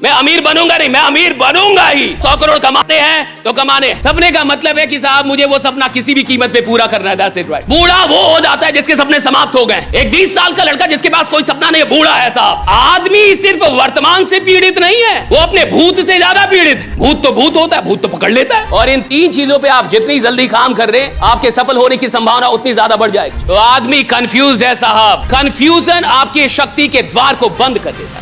मैं अमीर बनूंगा नहीं, मैं अमीर बनूंगा ही। 100 करोड़ कमाते हैं तो कमाने हैं। सपने का मतलब है कि साहब मुझे वो सपना किसी भी कीमत पे पूरा करना है। That's it, right? बूढ़ा वो हो जाता है जिसके सपने समाप्त हो गए। एक 20 साल का लड़का जिसके पास कोई सपना नहीं है, बूढ़ा है साहब। आदमी सिर्फ वर्तमान से पीड़ित नहीं है, वो अपने भूत से ज्यादा पीड़ित। भूत तो भूत होता है, भूत तो पकड़ लेता है। और इन 3 चीजों पे आप जितनी जल्दी काम कर रहे हैं, आपके सफल होने की संभावना उतनी ज्यादा बढ़ जाएगी। तो आदमी कंफ्यूज्ड है साहब। कंफ्यूजन आपकी शक्ति के द्वार को बंद कर देता है।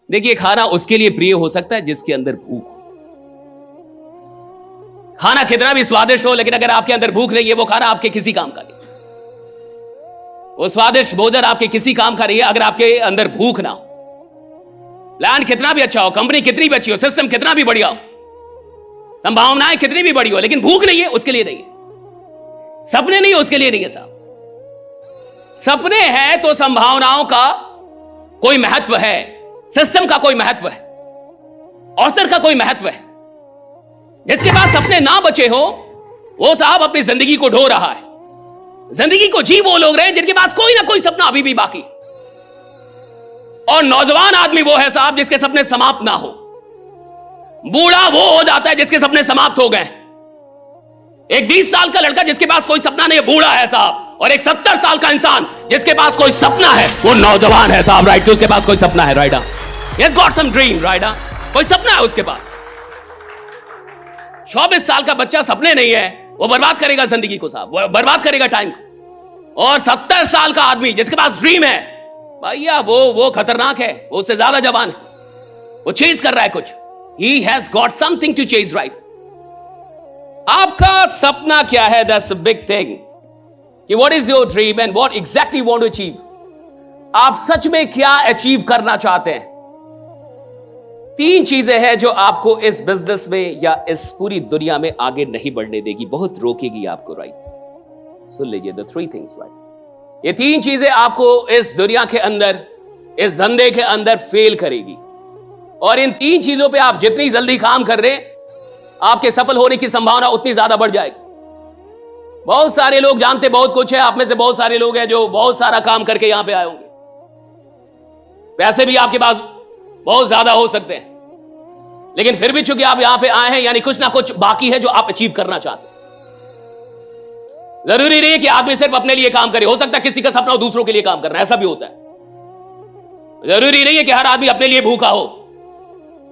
देखिए, खाना उसके लिए प्रिय हो सकता है जिसके अंदर भूख हो। खाना कितना भी स्वादिष्ट हो, लेकिन अगर आपके अंदर भूख नहीं है, वो खाना आपके किसी काम का नहीं। वो स्वादिष्ट भोजन आपके किसी काम का नहीं है अगर आपके अंदर भूख ना हो। प्लान कितना भी अच्छा हो, कंपनी कितनी भी अच्छी हो, सिस्टम कितना भी बढ़िया हो, संभावनाएं कितनी भी बड़ी हो, लेकिन भूख नहीं है, उसके लिए नहीं है। सपने नहीं है, उसके लिए नहीं है साहब। सपने हैं तो संभावनाओं का कोई महत्व है, सिस्टम का कोई महत्व है, अवसर का कोई महत्व है। जिसके पास सपने ना बचे हो, वो साहब अपनी जिंदगी को ढो रहा है। जिंदगी को जी वो लोग रहे हैं जिनके पास कोई ना कोई सपना अभी भी बाकी। और नौजवान आदमी वो है साहब जिसके सपने समाप्त ना हो। बूढ़ा वो हो जाता है जिसके सपने समाप्त हो गए। एक 20 साल का लड़का जिसके पास कोई सपना नहीं है, बूढ़ा है साहब। और एक 70 साल का इंसान जिसके पास कोई सपना है, वो नौजवान है साहब। राइट, उसके पास कोई सपना है। Right, he has got some dream, right, कोई सपना है उसके पास। 24 साल का बच्चा सपने नहीं है, वो बर्बाद करेगा जिंदगी को साहब, वो बर्बाद करेगा टाइम को। और 70 साल का आदमी जिसके पास ड्रीम है, भैया वो खतरनाक है, वो उससे ज्यादा जवान है, वो चेज कर रहा है कुछ। he has got something to chase, right? आपका सपना क्या है? That's a big thing. कि what is your dream and what exactly you want to achieve? आप सच में क्या अचीव करना चाहते हैं? 3 चीजें हैं जो आपको इस बिजनेस में या इस पूरी दुनिया में आगे नहीं बढ़ने देगी, बहुत रोकेगी आपको। राइट, सुन लीजिए, the 3 things, right? ये 3 चीजें आपको इस दुनिया के अंदर, इस धंधे के अंदर फेल करेगी। और इन 3 चीजों पे आप जितनी जल्दी काम कर रहे हैं, आपके सफल होने की संभावना उतनी ज्यादा बढ़ जाएगी। बहुत सारे लोग जानते बहुत कुछ है, आप में से बहुत सारे लोग हैं जो बहुत सारा काम करके यहां पे आए होंगे। पैसे भी आपके पास बहुत ज्यादा हो सकते हैं, लेकिन फिर भी चूंकि आप यहां पे आए हैं, यानी कुछ ना कुछ बाकी है जो आप अचीव करना चाहते हैं। जरूरी नहीं है कि आदमी सिर्फ अपने लिए काम करे, हो सकता है किसी का सपना हो दूसरों के लिए काम करना, ऐसा भी होता है। जरूरी नहीं है कि हर आदमी अपने लिए भूखा हो।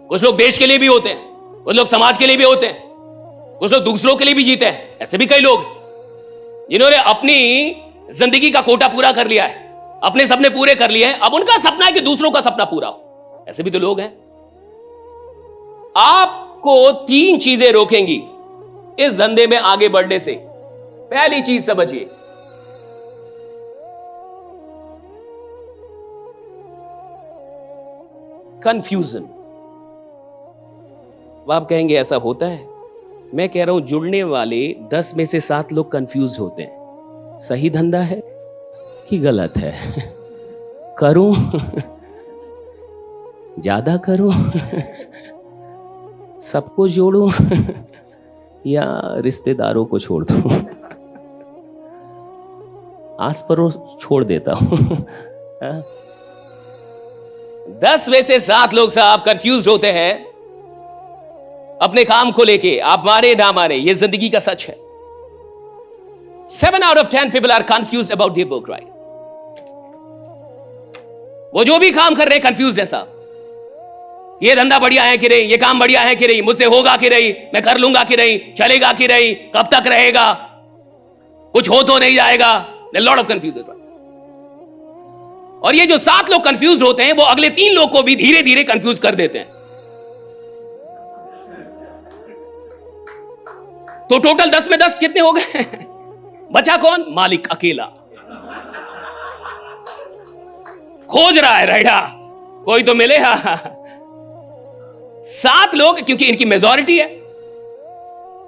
कुछ लोग देश के लिए भी होते हैं, कुछ लोग समाज के लिए भी होते हैं, कुछ लोग दूसरों के लिए भी जीते हैं। ऐसे भी कई लोग जिन्होंने अपनी जिंदगी का कोटा पूरा कर लिया है, अपने सपने पूरे कर लिए हैं, अब उनका सपना है कि दूसरों का सपना पूरा हो। ऐसे भी तो लोग हैं। आपको 3 चीजें रोकेंगी इस धंधे में आगे बढ़ने से। पहली चीज समझिए, कंफ्यूजन। आप कहेंगे ऐसा होता है? मैं कह रहा हूं, जुड़ने वाले 10 में से 7 लोग कंफ्यूज होते हैं। सही धंधा है कि गलत है? करूं ज्यादा करूं सबको जोड़ूं या रिश्तेदारों को छोड़ दूं? आस पड़ोस छोड़ देता हूं। 10 में से 7 लोग साहब कंफ्यूज होते हैं अपने काम को लेके। आप माने ना माने, ये जिंदगी का सच है। 7 out of 10 people are confused about their work, right? वो जो भी काम कर रहे हैं कंफ्यूज है साहब। ये धंधा बढ़िया है कि नहीं, ये काम बढ़िया है कि नहीं, मुझसे होगा कि नहीं, मैं कर लूंगा कि नहीं, चलेगा कि नहीं, कब तक रहेगा, कुछ हो तो नहीं जाएगा। Lot of confusion. और ये जो 7 लोग कंफ्यूज होते हैं, वो अगले 3 लोग को भी धीरे धीरे कंफ्यूज कर देते हैं। तो टोटल 10 में 10 कितने हो गए? बचा कौन? मालिक अकेला खोज रहा है। राइडा कोई तो मिले। 7 लोग, क्योंकि इनकी मेजॉरिटी है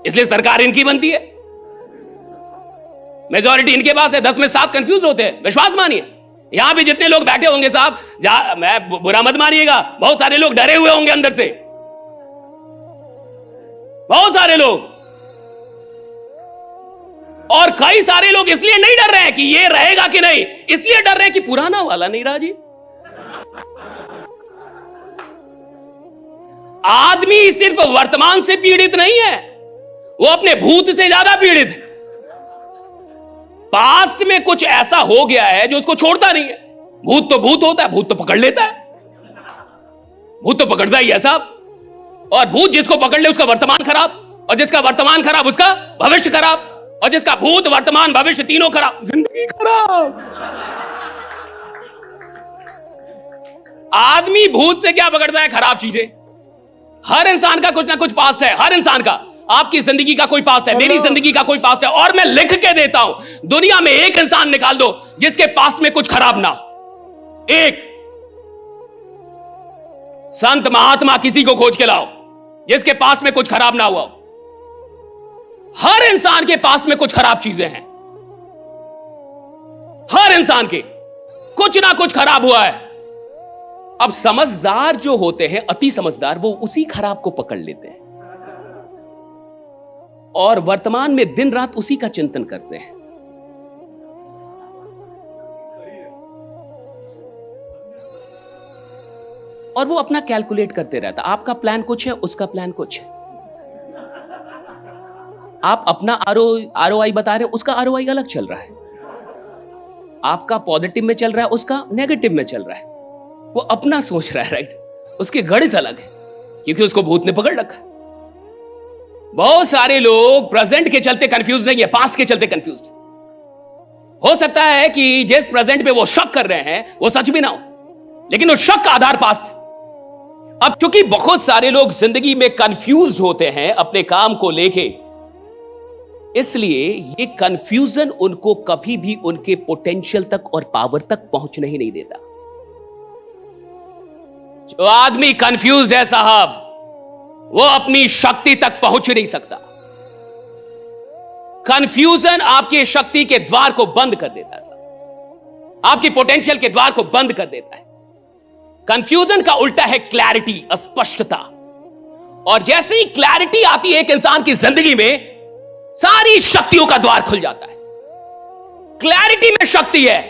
इसलिए सरकार इनकी बनती है। मेजॉरिटी इनके पास है, 10 में 7 कंफ्यूज होते हैं। विश्वास मानिए, यहां पे जितने लोग बैठे होंगे साहब, मैं बुरा मत मानिएगा, बहुत सारे लोग डरे हुए होंगे अंदर से, बहुत सारे लोग। और कई सारे लोग इसलिए नहीं डर रहे हैं कि ये रहेगा कि नहीं, इसलिए डर रहे हैं कि पुराना वाला नहीं रहा जी। आदमी सिर्फ वर्तमान से पीड़ित नहीं है, वो अपने भूत से ज्यादा पीड़ित है। पास्ट में कुछ ऐसा हो गया है जो उसको छोड़ता नहीं है। भूत तो भूत होता है, भूत तो पकड़ लेता है, भूत तो पकड़ता ही है साहब। और भूत जिसको पकड़ ले उसका वर्तमान खराब, और जिसका वर्तमान खराब उसका भविष्य खराब, और जिसका भूत वर्तमान भविष्य तीनों खराब, जिंदगी खराब। आदमी भूत से क्या पकड़ता है? खराब चीजें। हर इंसान का कुछ ना कुछ पास्ट है, हर इंसान का। आपकी जिंदगी का कोई पास्ट है, मेरी जिंदगी का कोई पास्ट है, और मैं लिख के देता हूं, दुनिया में एक इंसान निकाल दो जिसके पास्ट में कुछ खराब ना हो। एक संत महात्मा किसी को खोज के लाओ जिसके पास्ट में कुछ खराब ना हुआ हो। हर इंसान के पास में कुछ खराब चीजें हैं, हर इंसान के कुछ ना कुछ खराब हुआ है। अब समझदार जो होते हैं, अति समझदार, वो उसी खराब को पकड़ लेते हैं और वर्तमान में दिन रात उसी का चिंतन करते हैं। और वो अपना कैलकुलेट करते रहता। आपका प्लान कुछ है, उसका प्लान कुछ है। आप अपना आरओआई बता रहे हो, उसका आरओआई अलग चल रहा है। आपका पॉजिटिव में चल रहा है, उसका नेगेटिव में चल रहा है। वो अपना सोच रहा है, राइट। उसके गणित अलग है, क्योंकि उसको भूत ने पकड़ रखा है। बहुत सारे लोग प्रेजेंट के चलते कंफ्यूज नहीं है, पास्ट के चलते कंफ्यूज। हो सकता है कि जिस प्रेजेंट पे वो शक कर रहे हैं वो सच भी ना हो, लेकिन उस शक का आधार पास्ट है। अब चूंकि बहुत सारे लोग जिंदगी में कंफ्यूज्ड होते हैं अपने काम को लेके, इसलिए ये कंफ्यूजन उनको कभी भी उनके पोटेंशियल तक और पावर तक पहुंचने ही नहीं देता। जो आदमी कंफ्यूज्ड है साहब, वो अपनी शक्ति तक पहुंच नहीं सकता। कंफ्यूजन आपकी शक्ति के द्वार को बंद कर देता है साहब, आपकी पोटेंशियल के द्वार को बंद कर देता है। कंफ्यूजन का उल्टा है क्लैरिटी, स्पष्टता। और जैसे ही क्लैरिटी आती है एक इंसान की जिंदगी में, सारी शक्तियों का द्वार खुल जाता है। क्लैरिटी में शक्ति है।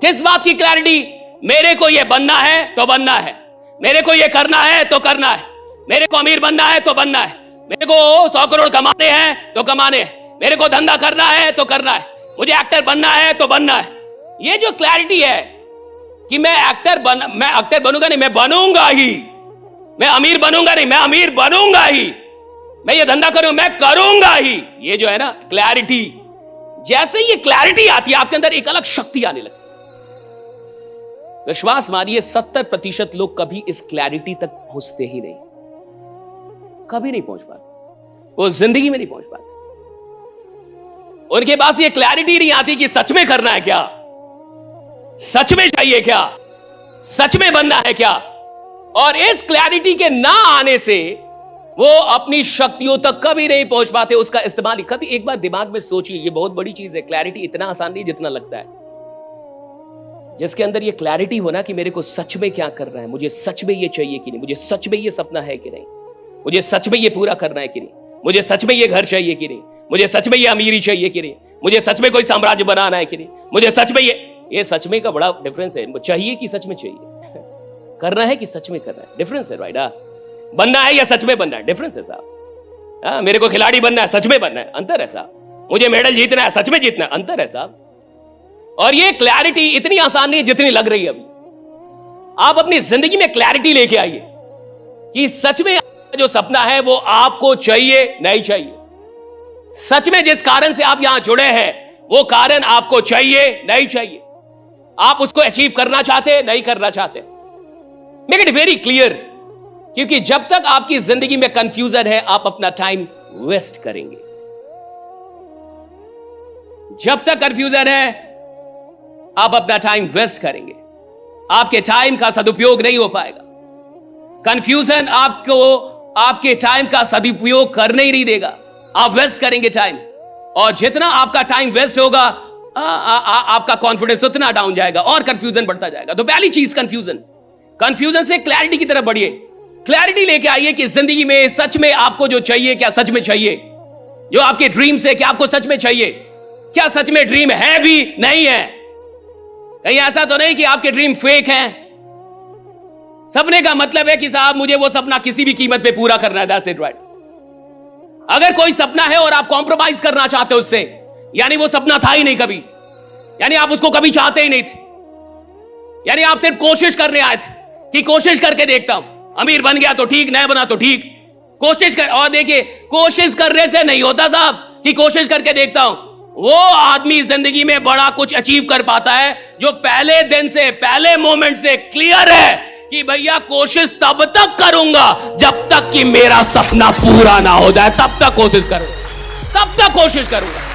किस बात की क्लैरिटी? मेरे को यह बनना है तो बनना है, मेरे को यह करना है तो करना है, मेरे को अमीर बनना है तो बनना है, मेरे को 100 करोड़ कमाने हैं तो कमाने हैं, मेरे को धंधा करना है तो करना है, मुझे एक्टर बनना है तो बनना है। ये जो क्लैरिटी है कि मैं एक्टर बनूंगा नहीं, मैं बनूंगा ही, मैं अमीर बनूंगा नहीं, मैं अमीर बनूंगा ही, मैं ये धंधा करूं, मैं करूंगा ही, ये जो है ना क्लैरिटी, जैसे ये क्लैरिटी आती है आपके अंदर एक अलग शक्ति आने लगती है। विश्वास मानिए 70% लोग कभी इस क्लैरिटी तक पहुंचते ही नहीं, कभी नहीं पहुंच पाते, वो जिंदगी में नहीं पहुंच पाते। उनके पास ये क्लैरिटी नहीं आती कि सच में करना है क्या, सच में चाहिए क्या, सच में बनना है क्या। और इस क्लैरिटी के ना आने से वो अपनी शक्तियों तक कभी नहीं पहुंच पाते, उसका इस्तेमाल ही कभी। एक बार दिमाग में सोचिए, ये बहुत बड़ी चीज है। क्लैरिटी इतना आसान नहीं जितना लगता है। जिसके अंदर ये क्लैरिटी हो ना कि मेरे को सच में क्या करना है, मुझे सच में ये चाहिए कि नहीं, मुझे सच में ये सपना है कि नहीं, मुझे सच में ये पूरा करना है कि नहीं, मुझे सच में ये घर चाहिए कि नहीं, मुझे सच में ये अमीरी चाहिए कि नहीं, मुझे सच में कोई साम्राज्य बनाना है कि नहीं, मुझे सच में ये सच में का बड़ा डिफरेंस है। चाहिए कि सच में चाहिए, करना है कि सच में करना है, डिफरेंस है, राइट। बनना है या सच में बनना है, डिफरेंस है साहब। मेरे को खिलाड़ी बनना है, सच में बनना है, अंतर है साहब। मुझे मेडल जीतना है, सच में जीतना है, अंतर है साहब। और ये क्लैरिटी इतनी आसान नहीं जितनी लग रही है अभी। आप अपनी जिंदगी में क्लैरिटी लेके आइए कि सच में जो सपना है वो आपको चाहिए नहीं चाहिए। सच में जिस कारण से आप यहां जुड़े हैं वो कारण आपको चाहिए नहीं चाहिए, आप उसको अचीव करना चाहते नहीं करना चाहते। मेक इट वेरी क्लियर, क्योंकि जब तक आपकी जिंदगी में कंफ्यूजन है आप अपना टाइम वेस्ट करेंगे। जब तक कंफ्यूजन है आप अपना टाइम वेस्ट करेंगे, आपके टाइम का सदुपयोग नहीं हो पाएगा। कंफ्यूजन आपको आपके टाइम का सदुपयोग करने ही नहीं देगा, आप वेस्ट करेंगे टाइम। और जितना आपका टाइम वेस्ट होगा आपका कॉन्फिडेंस उतना डाउन जाएगा और कंफ्यूजन बढ़ता जाएगा। तो पहली चीज कंफ्यूजन से क्लैरिटी की तरफ बढ़िए। क्लैरिटी लेके आइए कि जिंदगी में सच में आपको जो चाहिए क्या सच में चाहिए, जो आपके ड्रीम्स है क्या आपको सच में चाहिए। क्या सच में ड्रीम है भी नहीं है? कहीं ऐसा तो नहीं कि आपके ड्रीम फेक हैं? सपने का मतलब है कि साहब मुझे वो सपना किसी भी कीमत पे पूरा करना है, दैट्स इट, राइट? अगर कोई सपना है और आप कॉम्प्रोमाइज करना चाहते हो उससे, यानी वो सपना था ही नहीं कभी, यानी आप उसको कभी चाहते ही नहीं थे, यानी आप सिर्फ कोशिश करने आए थे कि कोशिश करके देखता हूं, अमीर बन गया तो ठीक, नहीं बना तो ठीक, कोशिश कर। और देखिए, कोशिश करने से नहीं होता साहब कि कोशिश करके देखता हूं। वो आदमी जिंदगी में बड़ा कुछ अचीव कर पाता है जो पहले दिन से, पहले मोमेंट से क्लियर है कि भैया कोशिश तब तक करूंगा जब तक कि मेरा सपना पूरा ना हो जाए, तब तक कोशिश करूंगा, तब तक कोशिश करूंगा।